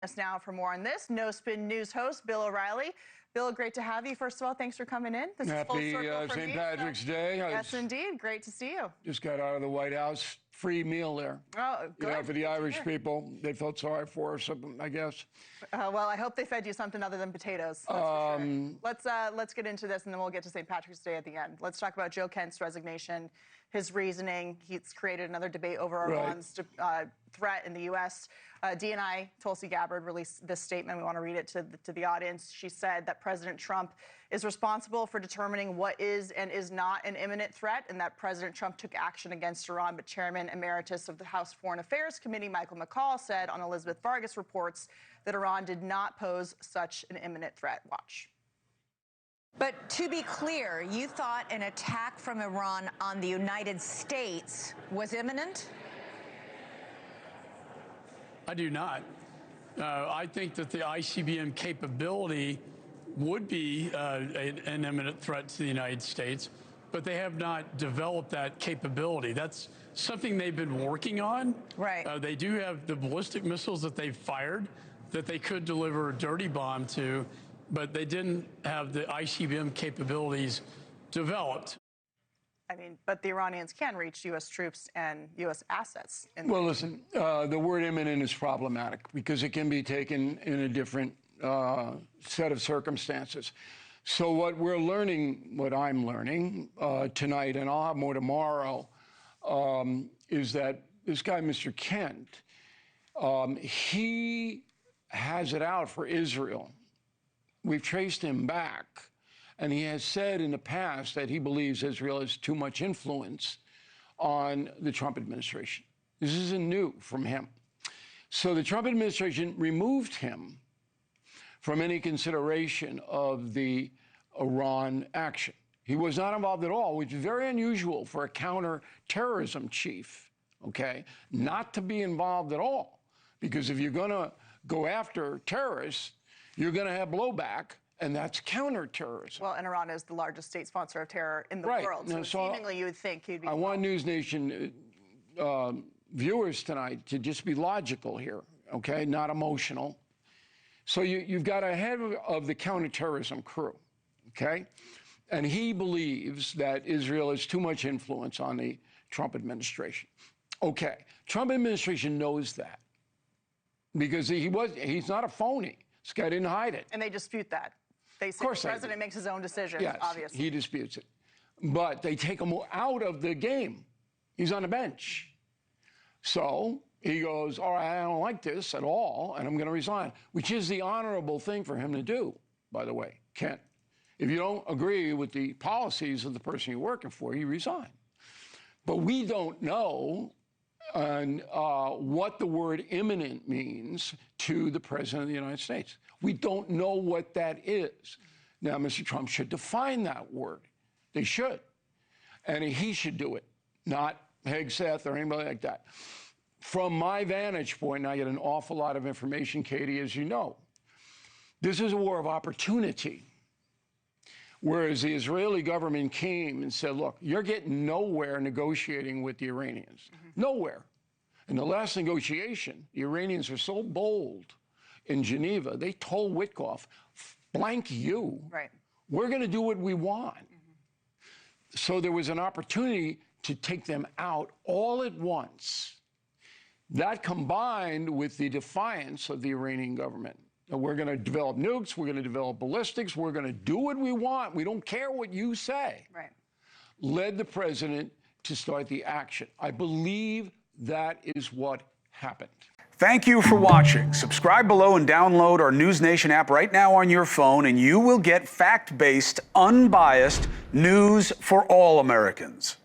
Us now for more on this. No Spin News host Bill O'Reilly. Bill, great to have you. First of all, thanks for coming in. This Happy is full circle for St. me, Patrick's Day. Yes, indeed. Great to see you. Just got out of the White House. Free meal there. Oh, good. Yeah, for the Irish people. They felt sorry for us, I guess. Well, I hope they fed you something other than potatoes. That's for sure. Let's get into this, and then we'll get to St. Patrick's Day at the end. Let's talk about Joe Kent's resignation, his reasoning. He's created another debate over Iran's threat in the U.S. DNI, Tulsi Gabbard, released this statement. We want to read it to the audience. She said that President Trump is responsible for determining what is and is not an imminent threat, and that President Trump took action against Iran. But Chairman Emeritus of the House Foreign Affairs Committee, Michael McCaul, said on Elizabeth Vargas reports that Iran did not pose such an imminent threat. Watch. But to be clear, you thought an attack from Iran on the United States was imminent? I do not. I think that the ICBM capability would be an imminent threat to the United States, but they have not developed that capability. That's something they've been working on. Right. They do have the ballistic missiles that they've fired that they could deliver a dirty bomb to, but they didn't have the ICBM capabilities developed. I mean, but the Iranians can reach U.S. troops and U.S. assets. Well, listen, the word imminent is problematic because it can be taken in a different set of circumstances. So what we're learning, what I'm learning tonight, and I'll have more tomorrow, is that this guy, Mr. Kent, he has it out for Israel. We've traced him back. And he has said in the past that he believes Israel has too much influence on the Trump administration. This isn't new from him. So the Trump administration removed him from any consideration of the Iran action. He was not involved at all, which is very unusual for a counterterrorism chief, okay, not to be involved at all. Because if you're going to go after terrorists, you're going to have blowback. And that's counterterrorism. Well, and Iran is the largest state sponsor of terror in the world. So seemingly you would think he'd be I want NewsNation viewers tonight to just be logical here, okay, not emotional. So you've got a head of the counterterrorism crew, okay? And he believes that Israel has too much influence on the Trump administration. Okay, Trump administration knows that because he's not a phony. This guy didn't hide it. And they dispute that. They say the president makes his own decisions, yes, obviously. He disputes it. But they take him out of the game. He's on the bench. So he goes, all right, I don't like this at all, and I'm going to resign, which is the honorable thing for him to do, by the way, Kent. If you don't agree with the policies of the person you're working for, you resign. But we don't know what the word imminent means to the President of the United States. We don't know what that is. Now, Mr. Trump should define that word. They should. And he should do it, not Hegseth or anybody like that. From my vantage point, and I get an awful lot of information, Katie, as you know, this is a war of opportunity. Whereas the Israeli government came and said, look, you're getting nowhere negotiating with the Iranians. Nowhere. In the last negotiation, the Iranians were so bold in Geneva, they told Witkoff, blank you. Right. We're going to do what we want. So there was an opportunity to take them out all at once. That combined with the defiance of the Iranian government. We're going to develop nukes. We're going to develop ballistics. We're going to do what we want. We don't care what you say. Right. Led the president to start the action. I believe that is what happened. Thank you for watching. Subscribe below and download our NewsNation app right now on your phone, and you will get fact-based, unbiased news for all Americans.